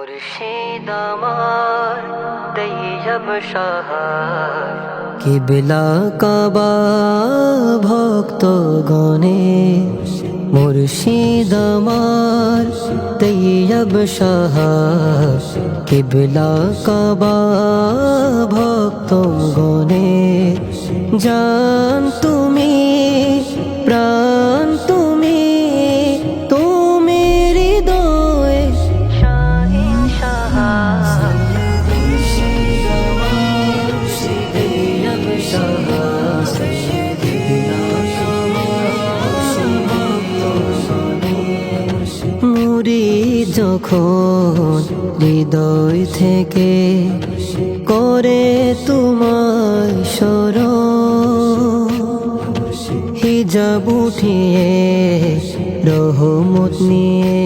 মুর্শিদ আমার তৈয়ব সাহার কিবলা কাবা ভক্ত গণে মুর্শিদ আমার তৈয়ব সাহার কিবলা কাবা ভক্ত গণে জান তুমি প্রাণ তুমি তুমি হৃদয় শাহিন সাহার মুর্শিদ আমার তৈয়ব সাহার কিবলা কাবা ভক্ত গণে মুরিদ যখন হৃদয় থেকে করে তোমায় স্মরণ হিজাব উঠিয়ে রহমত নিয়ে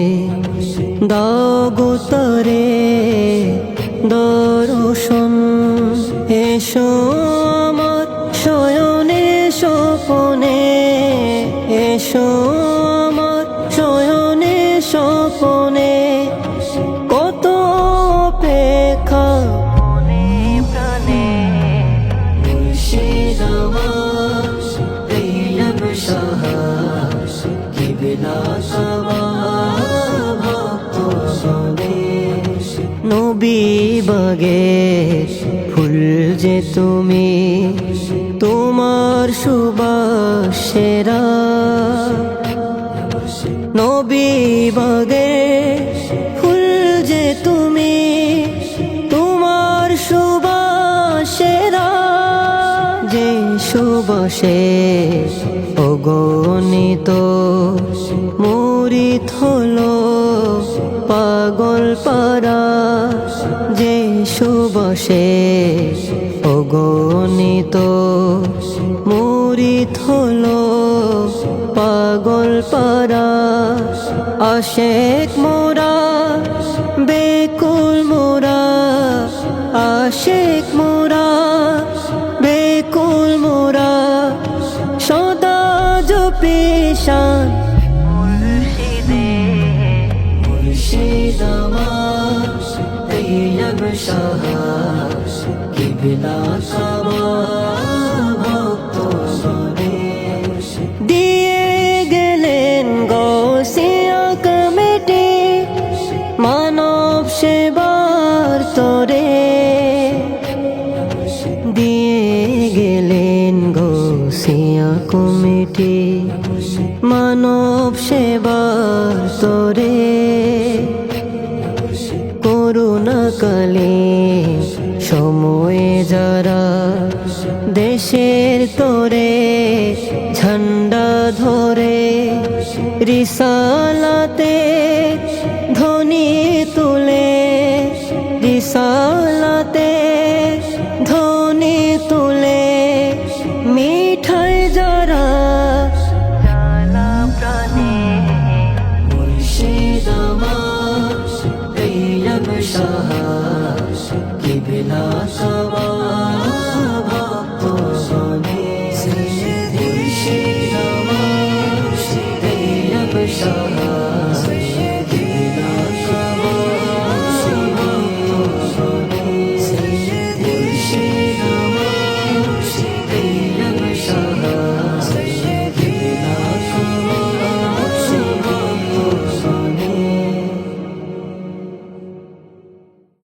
দাও গো তারে দর্শন এসো আমার শয়নে স্বপনে এসো আমার শয়নে স্বপনে কত অপেক্ষা মনে প্রাণে মুর্শিদ আমার তৈয়ব সাহার কিবলা কাবা ভক্ত গণে নবী বাগে ফুল যে তুমি তোমার সুবাস সেরা নবী বাগে ফুল যে তুমি তোমার সুবাসেরা যে সুবাসে অগণিত মুরিদ হলো পাগল পারা যে সুবাসে অগণিত মুরিদ হলো পাগল পারা আশেক মোরা বেকুল মোরা আশেক মোরা বেকুল মোরা সদা জপেশান মুর্শিদে মুর্শিদ আমার তৈয়ব সাহার কিবলা কাবা ভক্ত গণে দিয়ে গেলেন গৌসিয়া কমিটি মানব সেবার তরে দিয়ে গেলেন গৌসিয়া কমিটি মানব সেবার তরে করুণাকালে সময়ে যারা দেশের তরে ঝান্ডা ধরে রিসালাতে ধ্বনি তুলে রিসালাতে ধ্বনি তুলে মিঠাই যারা জালা প্রাণে মুর্শিদ আমার তৈয়ব সাহার কিবলা কাবা